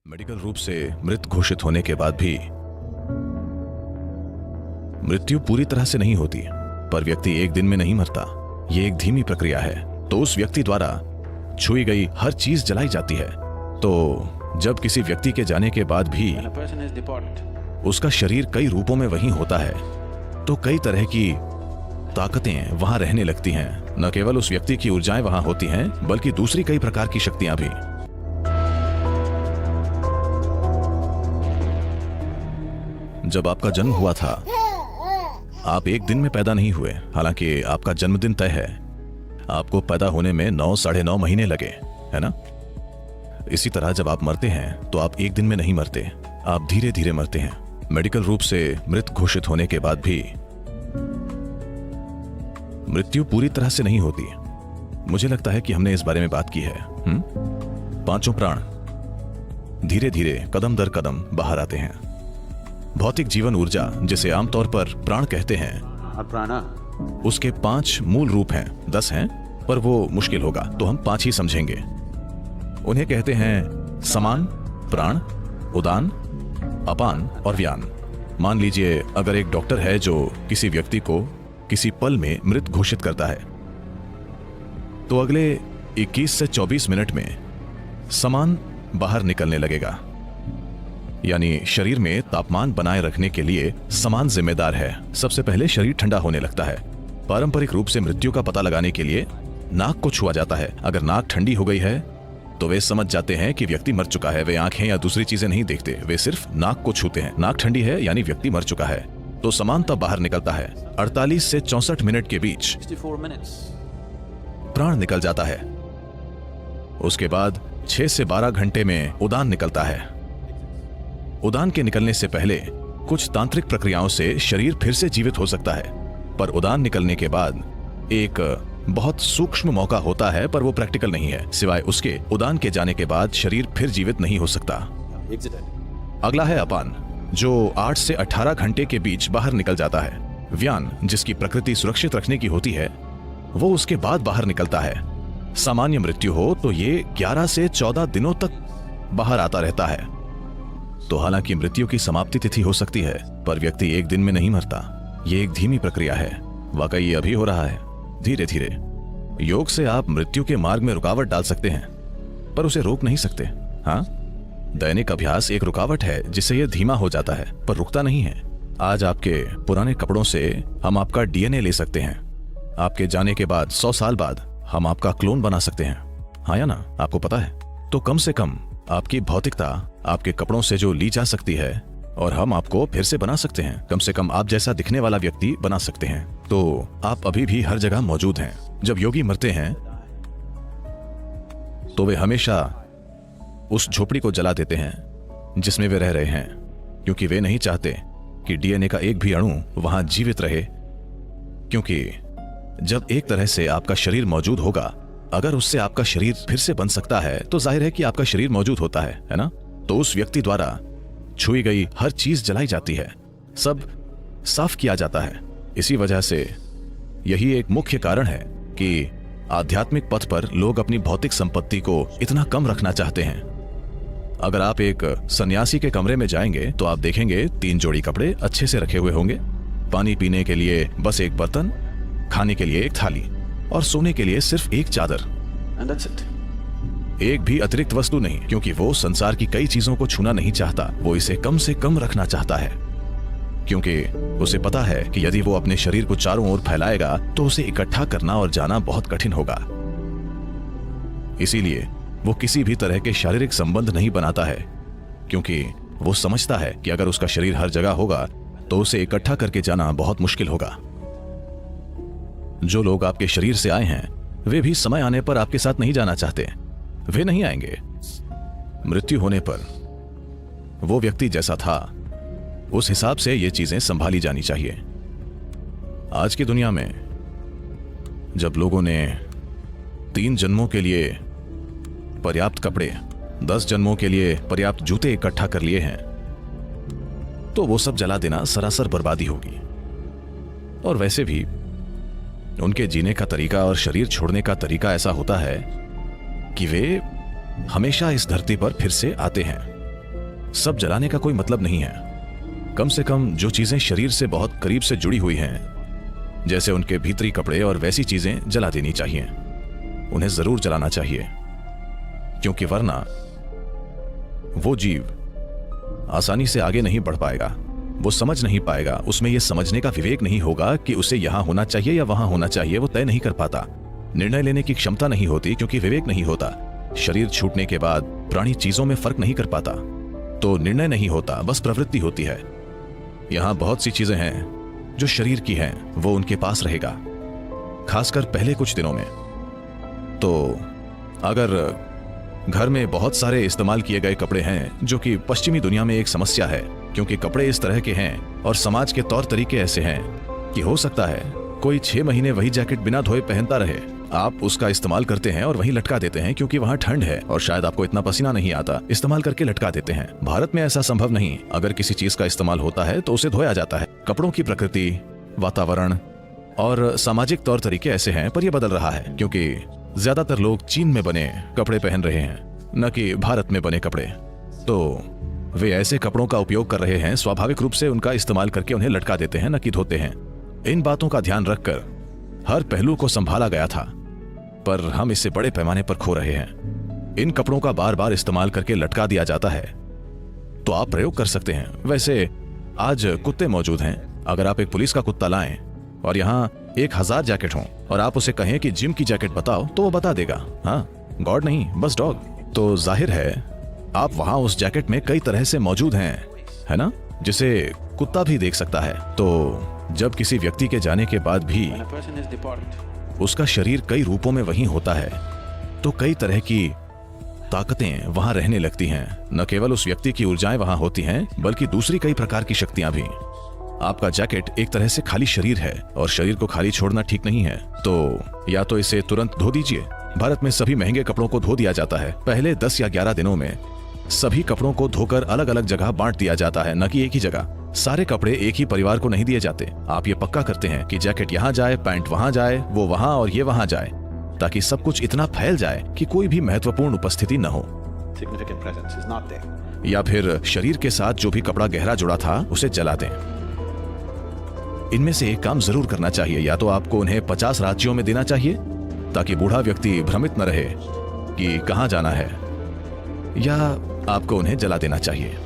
Medical रूप से मृत घोषित होने के बाद भी मृत्यु पूरी तरह से नहीं होती, पर व्यक्ति एक दिन में नहीं मरता। यह एक धीमी प्रक्रिया है। तो उस व्यक्ति द्वारा छुई गई हर चीज जलाई जाती है। तो जब किसी व्यक्ति के जाने के बाद भी उसका शरीर कई रूपों में वहीं होता है, तो कई तरह की ताकतें वहां रहने लगती हैं। न केवल उस व्यक्ति की ऊर्जाएं वहां होती हैं, बल्कि दूसरी कई प्रकार की शक्तियां भी। जब आपका जन्म हुआ था, आप एक दिन में पैदा नहीं हुए। हालांकि आपका जन्मदिन तय है। आपको पैदा होने में 9 साढ़े 9 महीने लगे, है ना? इसी तरह जब आप मरते हैं तो आप एक दिन में नहीं मरते, आप धीरे धीरे मरते हैं। मेडिकल रूप से मृत घोषित होने के बाद भी मृत्यु पूरी तरह से नहीं होती। मुझे लगता है कि हमने इस बारे में बात की है। पांचों प्राण धीरे धीरे कदम दर कदम बाहर आते हैं। भौतिक जीवन ऊर्जा, जिसे आमतौर पर प्राण कहते हैं, प्राणा, उसके 5 मूल रूप हैं। 10 हैं, पर वो मुश्किल होगा, तो हम 5 ही समझेंगे। उन्हें कहते हैं समान, प्राण, उदान, अपान और व्यान। मान लीजिए अगर एक डॉक्टर है जो किसी व्यक्ति को किसी पल में मृत घोषित करता है, तो अगले 21 से 24 मिनट में समान बाहर निकलने लगेगा। यानी शरीर में तापमान बनाए रखने के लिए समान जिम्मेदार है। सबसे पहले शरीर ठंडा होने लगता है। पारंपरिक रूप से मृत्यु का पता लगाने के लिए नाक को छुआ जाता है। अगर नाक ठंडी हो गई है तो वे समझ जाते हैं कि व्यक्ति मर चुका है। वे आंखें या दूसरी चीजें नहीं देखते, वे सिर्फ नाक को छूते हैं। नाक ठंडी है यानी व्यक्ति मर चुका है। तो समान तब बाहर निकलता है। 48 से 64 मिनट के बीच प्राण निकल जाता है। उसके बाद 6 से 12 घंटे में उदान निकलता है। उदान के निकलने से पहले कुछ तांत्रिक प्रक्रियाओं से शरीर फिर से जीवित हो सकता है, पर उदान निकलने के बाद एक बहुत सूक्ष्म मौका होता है, पर वो प्रैक्टिकल नहीं है। सिवाय उसके, उदान के जाने के बाद शरीर फिर जीवित नहीं हो सकता। अगला है अपान, जो 8 से 18 घंटे के बीच बाहर निकल जाता है। व्यान, जिसकी प्रकृति सुरक्षित रखने की होती है, वो उसके बाद बाहर निकलता है। सामान्य मृत्यु हो तो ये 11 से 14 दिनों तक बाहर आता रहता है। तो हालांकि मृत्यु की समाप्ति तिथि हो सकती है, पर व्यक्ति एक दिन में नहीं मरता। ये एक धीमी प्रक्रिया है। वाकई ये अभी हो रहा है, धीरे धीरे। योग से आप मृत्यु के मार्ग में रुकावट डाल सकते हैं, पर उसे रोक नहीं सकते। हाँ, दैनिक अभ्यास एक रुकावट है जिससे यह धीमा हो जाता है, पर रुकता नहीं है। आज आपके पुराने कपड़ों से हम आपका डीएनए ले सकते हैं। आपके जाने के बाद 100 साल बाद हम आपका क्लोन बना सकते हैं। हाँ या ना? आपको पता है? तो कम से कम आपकी भौतिकता आपके कपड़ों से जो ली जा सकती है, और हम आपको फिर से बना सकते हैं। कम से कम आप जैसा दिखने वाला व्यक्ति बना सकते हैं। तो आप अभी भी हर जगह मौजूद हैं। जब योगी मरते हैं तो वे हमेशा उस झोपड़ी को जला देते हैं जिसमें वे रह रहे हैं, क्योंकि वे नहीं चाहते कि डीएनए का एक भी अणु वहां जीवित रहे। क्योंकि जब एक तरह से आपका शरीर मौजूद होगा, अगर उससे आपका शरीर फिर से बन सकता है, तो जाहिर है कि आपका शरीर मौजूद होता है ना? तो उस व्यक्ति द्वारा छुई गई हर चीज जलाई जाती है, सब साफ किया जाता है। इसी वजह से यही एक मुख्य कारण है कि आध्यात्मिक पथ पर लोग अपनी भौतिक संपत्ति को इतना कम रखना चाहते हैं। अगर आप एक सन्यासी के कमरे में जाएंगे तो आप देखेंगे 3 जोड़ी कपड़े अच्छे से रखे हुए होंगे, पानी पीने के लिए बस एक बर्तन, खाने के लिए एक थाली और सोने के लिए सिर्फ एक चादर। एक भी अतिरिक्त वस्तु नहीं, क्योंकि वो संसार की कई चीजों को छूना नहीं चाहता। वो इसे कम से कम रखना चाहता है, क्योंकि उसे पता है कि यदि वो अपने शरीर को चारों ओर फैलाएगा तो उसे इकट्ठा करना और जाना बहुत कठिन होगा। इसीलिए वो किसी भी तरह के शारीरिक संबंध नहीं बनाता है, क्योंकि वो समझता है कि अगर उसका शरीर हर जगह होगा तो उसे इकट्ठा करके जाना बहुत मुश्किल होगा। जो लोग आपके शरीर से आए हैं, वे भी समय आने पर आपके साथ नहीं जाना चाहते। वे नहीं आएंगे। मृत्यु होने पर वो व्यक्ति जैसा था, उस हिसाब से ये चीजें संभाली जानी चाहिए। आज की दुनिया में जब लोगों ने 3 जन्मों के लिए पर्याप्त कपड़े, 10 जन्मों के लिए पर्याप्त जूते इकट्ठा कर लिए हैं, तो वो सब जला देना सरासर बर्बादी होगी। और वैसे भी उनके जीने का तरीका और शरीर छोड़ने का तरीका ऐसा होता है कि वे हमेशा इस धरती पर फिर से आते हैं। सब जलाने का कोई मतलब नहीं है। कम से कम जो चीजें शरीर से बहुत करीब से जुड़ी हुई हैं, जैसे उनके भीतरी कपड़े और वैसी चीजें जला देनी चाहिए। उन्हें जरूर जलाना चाहिए, क्योंकि वरना वो जीव आसानी से आगे नहीं बढ़ पाएगा। वो समझ नहीं पाएगा, उसमें यह समझने का विवेक नहीं होगा कि उसे यहां होना चाहिए या वहां होना चाहिए। वो तय नहीं कर पाता। निर्णय लेने की क्षमता नहीं होती, क्योंकि विवेक नहीं होता। शरीर छूटने के बाद प्राणी चीजों में फर्क नहीं कर पाता, तो निर्णय नहीं होता, बस प्रवृत्ति होती है। यहां बहुत सी चीजें हैं जो शरीर की हैं, वो उनके पास रहेगा, खासकर पहले कुछ दिनों में। तो अगर घर में बहुत सारे इस्तेमाल किए गए कपड़े हैं, जो कि पश्चिमी दुनिया में एक समस्या है, क्योंकि कपड़े इस तरह के हैं और समाज के तौर तरीके ऐसे हैं कि हो सकता है कोई 6 महीने वही जैकेट बिना धोए पहनता रहे। आप उसका इस्तेमाल करते हैं और वहीं लटका देते हैं, क्योंकि वहां ठंड है और शायद आपको इतना पसीना नहीं आता, इस्तेमाल करके लटका देते हैं। भारत में ऐसा संभव नहीं। अगर किसी चीज का इस्तेमाल होता है तो उसे धोया जाता है। कपड़ों की प्रकृति, वातावरण और सामाजिक तौर तरीके ऐसे हैं, पर यह बदल रहा है, क्योंकि ज्यादातर लोग चीन में बने कपड़े पहन रहे हैं, न कि भारत में बने कपड़े। तो वे ऐसे कपड़ों का उपयोग कर रहे हैं, स्वाभाविक रूप से उनका इस्तेमाल करके उन्हें लटका देते हैं, न कि धोते हैं। इन बातों का ध्यान रखकर हर पहलू को संभाला गया था, पर हम इसे बड़े पैमाने पर खो रहे हैं। इन कपड़ों का बार बार इस्तेमाल करके लटका दिया जाता है। तो आप प्रयोग कर सकते हैं। वैसे आज कुत्ते मौजूद हैं। अगर आप एक पुलिस का कुत्ता लाएं और यहाँ 1000 जैकेट हों और आप उसे कहें कि जिम की जैकेट बताओ, तो वो बता देगा, हाँ, गॉड नहीं, बस डॉग। तो जाहिर है आप वहां उस जैकेट में कई तरह से मौजूद हैं, है ना, जिसे कुत्ता भी देख सकता है। तो जब किसी व्यक्ति के जाने के बाद भी उसका शरीर कई रूपों में वहीं होता है, तो कई तरह की ताकतें वहां रहने लगती हैं। न केवल उस व्यक्ति की ऊर्जाएं वहां होती हैं, बल्कि दूसरी कई प्रकार की शक्तियां भी। आपका जैकेट एक तरह से खाली शरीर है, और शरीर को खाली छोड़ना ठीक नहीं है। तो या तो इसे तुरंत धो दीजिए। भारत में सभी महंगे कपड़ों को धो दिया जाता है। पहले 10 या 11 दिनों में सभी कपड़ों को धोकर अलग अलग जगह बांट दिया जाता है, न कि एक ही जगह। सारे कपड़े एक ही परिवार को नहीं दिए जाते। आप ये पक्का करते हैं कि जैकेट यहाँ जाए, पैंट वहां जाए, वो वहां और ये वहां जाए, ताकि सब कुछ इतना फैल जाए कि कोई भी महत्वपूर्ण उपस्थिति न हो, या फिर शरीर के साथ जो भी कपड़ा गहरा जुड़ा था उसे जला दें। इनमें से एक काम जरूर करना चाहिए। या तो आपको उन्हें 50 राज्यों में देना चाहिए, ताकि बूढ़ा व्यक्ति भ्रमित न रहे कि कहां जाना है, या आपको उन्हें जला देना चाहिए।